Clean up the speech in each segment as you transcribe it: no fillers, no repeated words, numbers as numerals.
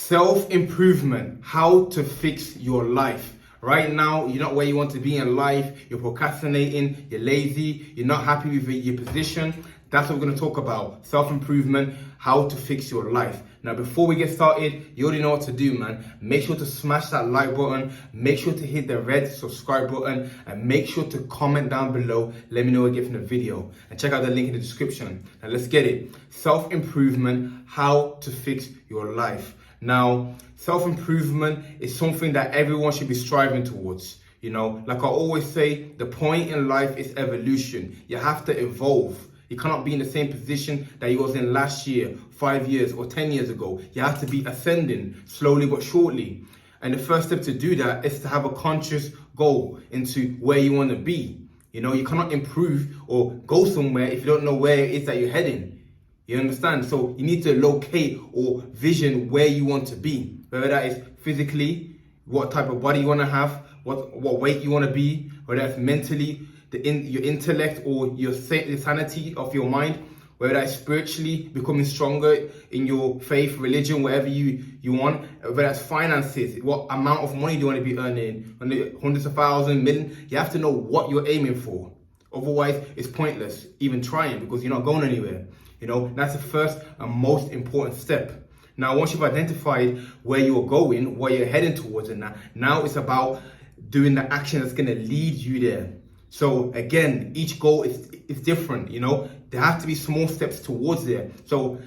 Self-improvement, how to fix your life. Right now, you're not where you want to be in life, you're procrastinating, you're lazy, you're not happy with your position. That's what we're going to talk about. Self-improvement, how to fix your life. Now, before we get started, you already know what to do, man. Make sure to smash that like button, make sure to hit the red subscribe button, and make sure to comment down below. Let me know what you get from the video. And check out the link in the description. Now, let's get it. Self-improvement, how to fix your life. Now, self-improvement is something that everyone should be striving towards. You know, like I always say, the point in life is evolution. You have to evolve. You cannot be in the same position that you was in last year, 5 years, or 10 years ago. You have to be ascending slowly but surely. And the first step to do that is to have a conscious goal into where you want to be. You know, you cannot improve or go somewhere if you don't know where it is that you're heading. You understand? So you need to locate or vision where you want to be. Whether that is physically, what type of body you want to have, what weight you want to be, whether that's mentally, your intellect or your sanity of your mind, whether that's spiritually, becoming stronger in your faith, religion, whatever you want, whether that's finances, what amount of money do you want to be earning, hundreds of thousands, millions. You have to know what you're aiming for. Otherwise, it's pointless even trying because you're not going anywhere. You know, that's the first and most important step. Now, once you've identified where you're going, where you're heading towards, and now it's about doing the action that's going to lead you there. So again, each goal is different, you know. There have to be small steps towards there. So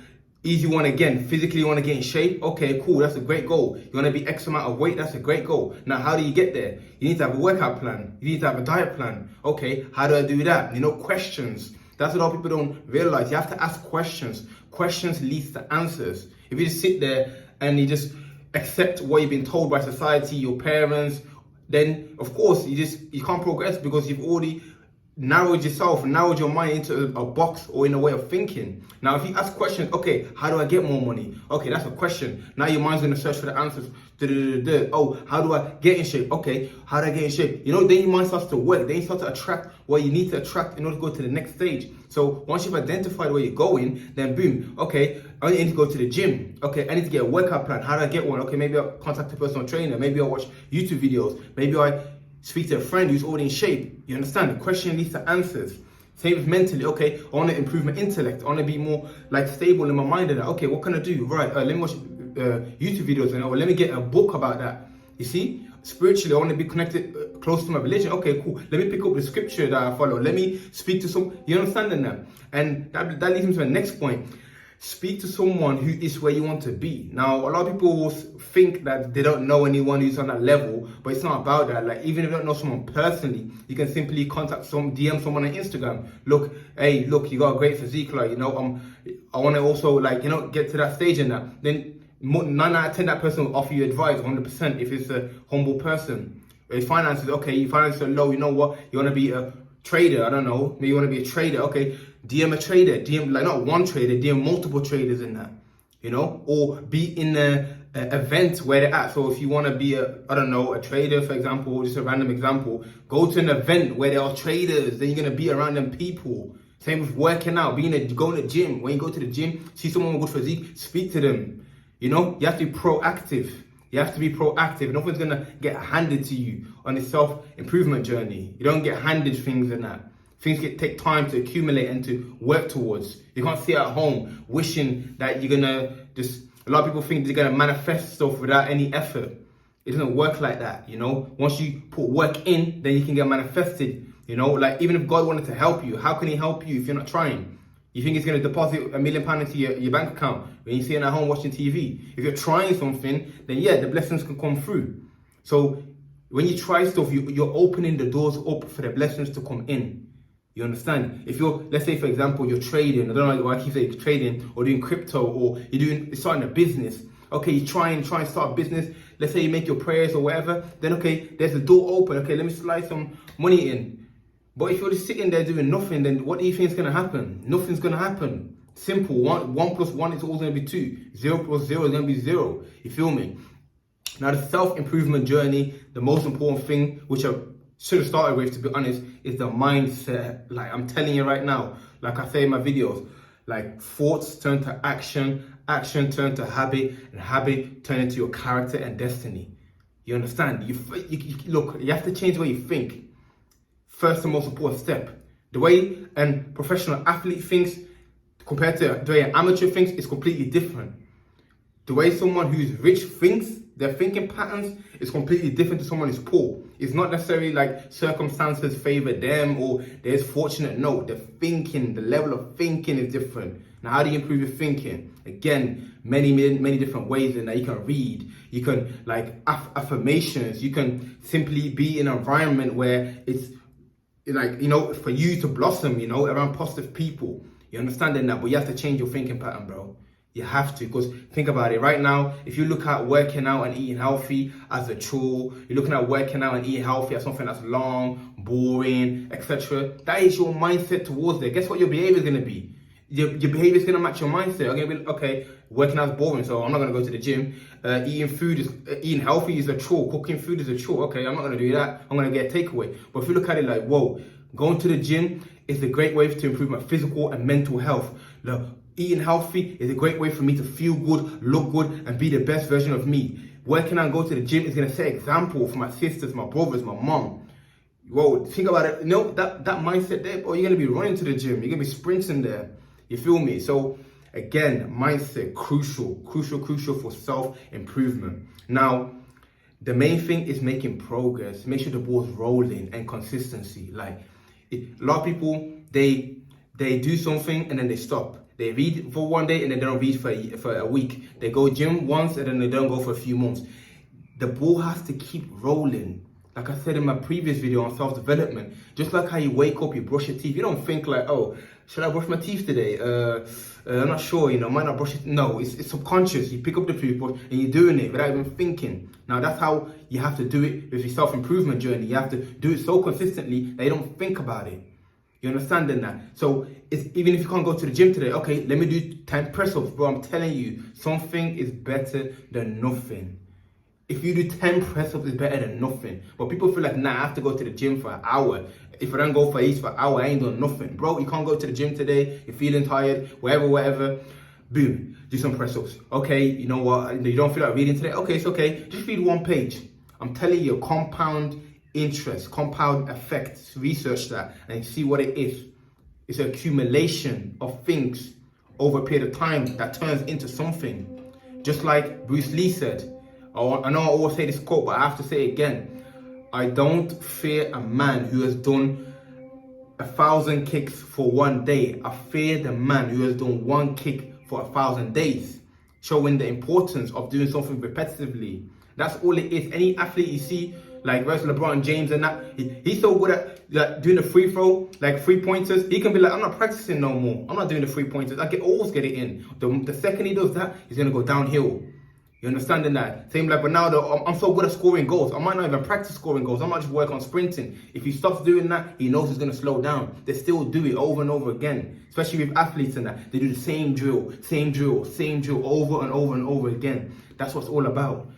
easy one again, physically you want to get in shape. Okay, cool, that's a great goal. You want to be X amount of weight, that's a great goal. Now, how do you get there? You need to have a workout plan. You need to have a diet plan. Okay, how do I do that? You know, questions. That's what a lot of people don't realize. You have to ask questions. Questions leads to answers. If you just sit there and you just accept what you've been told by society, your parents, then of course you can't progress because you've already narrowed yourself, narrowed your mind into a box or in a way of thinking. Now, if you ask questions, okay, how do I get more money? Okay, that's a question. Now your mind's going to search for the answers. Oh, how do I get in shape? Okay, how do I get in shape? You know, then your mind starts to work. Then you start to attract what you need to attract in order to go to the next stage. So once you've identified where you're going, then boom, okay, I need to go to the gym. Okay, I need to get a workout plan. How do I get one? Okay, maybe I'll contact a personal trainer. Maybe I'll watch YouTube videos. Maybe I speak to a friend who's already in shape. You understand? The question leads to answers. Same with mentally. Okay, I want to improve my intellect. I want to be more like stable in my mind and that. Okay, what can I do? Right, let me watch YouTube videos and let me get a book about that. You see? Spiritually, I want to be connected close to my religion. Okay, cool. Let me pick up the scripture that I follow. Let me speak to some. You understand that? And that leads me to the next point. Speak to someone who is where you want to be. Now, a lot of people think that they don't know anyone who's on that level, but it's not about that. Like, even if you don't know someone personally, you can simply DM someone on Instagram. Look, hey, look, you got a great physique, like, you know, I want to also, like, you know, get to that stage and that. Then 9 out of 10, that person will offer you advice 100% if it's a humble person. If finances, okay, your finances are low, you know what, you want to be a trader, I don't know, maybe you want to be a trader, okay, DM a trader, DM, like, not one trader, DM multiple traders in that, you know, or be in a event where they're at. So if you want to be a trader, for example, just a random example, go to an event where there are traders, then you're going to be around them people. Same with working out, going to the gym. When you go to the gym, see someone with good physique, speak to them. You know, you have to be proactive. You have to be proactive. Nothing's going to get handed to you on this self-improvement journey. You don't get handed things and that. Things take time to accumulate and to work towards. You can't sit at home wishing that you're going to just... A lot of people think they're going to manifest stuff without any effort. It doesn't work like that, you know. Once you put work in, then you can get manifested. You know, like, even if God wanted to help you, how can he help you if you're not trying? You think he's going to deposit £1 million into your bank account when you're sitting at home watching TV? If you're trying something, then yeah, the blessings can come through. So when you try stuff, you're opening the doors up for the blessings to come in. You understand? If you're, let's say for example, you're trading, I don't know why I keep saying trading, or doing crypto, or you're starting a business. Okay, you try and start a business. Let's say you make your prayers or whatever. Then okay, there's a door open. Okay, let me slide some money in. But if you're just sitting there doing nothing, then what do you think is going to happen? Nothing's going to happen. Simple. 1 plus 1 is always going to be 2. 0 plus 0 is going to be 0. You feel me? Now, the self-improvement journey, the most important thing, which I should have started with, to be honest, is the mindset. Like, I'm telling you right now, like I say in my videos, like, thoughts turn to action, action turn to habit, and habit turn into your character and destiny. You understand? Look, you have to change the way you think. First and most important step. The way a professional athlete thinks compared to the way an amateur thinks is completely different. The way someone who's rich thinks, their thinking patterns is completely different to someone who's poor. It's not necessarily like circumstances favor them or they're fortunate. No, the thinking, the level of thinking is different. Now, how do you improve your thinking? Again, many different ways in that. You can read, you can like affirmations, you can simply be in an environment where it's like, for you to blossom, around positive people. You understand that? But you have to change your thinking pattern, bro. You have to, because think about it right now. If you look at working out and eating healthy as a chore, you're looking at working out and eating healthy as something that's long, boring, etc. That is your mindset towards it. Guess what your behavior is going to be? Your behavior is going to match your mindset. You're going to be, okay, working out is boring, so I'm not going to go to the gym. Eating healthy is a chore. Cooking food is a chore. Okay, I'm not going to do that. I'm going to get a takeaway. But if you look at it like, whoa, going to the gym is a great way to improve my physical and mental health. Look, eating healthy is a great way for me to feel good, look good, and be the best version of me. Working out and go to the gym is going to set an example for my sisters, my brothers, my mom. Whoa, think about it. That mindset there, bro, you're going to be running to the gym. You're going to be sprinting there. You feel me? So, again, mindset, crucial for self-improvement. Now, the main thing is making progress. Make sure the ball's rolling and consistency. Like, a lot of people, they do something and then they stop. They read for one day and then they don't read for a week. They go gym once and then they don't go for a few months. The ball has to keep rolling. Like I said in my previous video on self-development, just like how you wake up, you brush your teeth. You don't think like, oh, should I brush my teeth today? I'm not sure, might not brush it. No, it's subconscious. You pick up the toothbrush and you're doing it without even thinking. Now, that's how you have to do it with your self-improvement journey. You have to do it so consistently that you don't think about it. You understand that? So even if you can't go to the gym today, okay, let me do 10 press-ups. Bro, I'm telling you, something is better than nothing. If you do 10 press-ups, it's better than nothing. But people feel like, nah, I have to go to the gym for an hour. If I don't go for an hour, I ain't doing nothing. Bro, you can't go to the gym today. You're feeling tired, whatever. Boom, do some press-ups. Okay, you know what? You don't feel like reading today? Okay, it's okay. Just read one page. I'm telling you, compound interest, compound effects. Research that and see what it is. It's an accumulation of things over a period of time that turns into something. Just like Bruce Lee said. I know I always say this quote, but I have to say it again. I don't fear a man who has done 1,000 kicks for one day. I fear the man who has done one kick for 1,000 days. Showing the importance of doing something repetitively. That's all it is. Any athlete you see, like LeBron James and that, he's so good at like doing the free throw, like 3-pointers. He can be like, I'm not practicing no more. I'm not doing the 3-pointers. I can always get it in. The second he does that, he's going to go downhill. You understand that? Same like Ronaldo, I'm so good at scoring goals. I might not even practice scoring goals. I might just work on sprinting. If he stops doing that, he knows he's going to slow down. They still do it over and over again. Especially with athletes and that. They do the same drill, over and over and over again. That's what it's all about,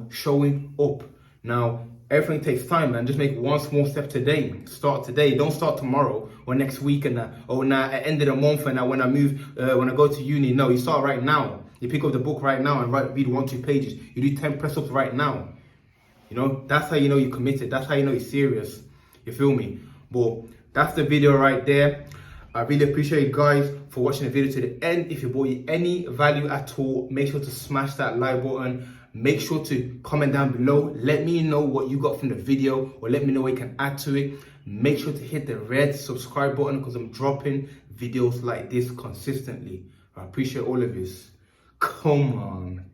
showing up. Now, everything takes time, man. Just make one small step today. Start today. Don't start tomorrow or next week and that. Or now at the end of the month and that when I go to uni. No, you start right now. You pick up the book right now and read 1-2 pages. You do 10 press-ups right now. That's how you know you're committed. That's how you know you're serious. You feel me? But that's the video right there. I really appreciate you guys for watching the video to the end. If it brought you any value at all, make sure to smash that like button. Make sure to comment down below. Let me know what you got from the video or let me know what you can add to it. Make sure to hit the red subscribe button because I'm dropping videos like this consistently. I appreciate all of this. Come on.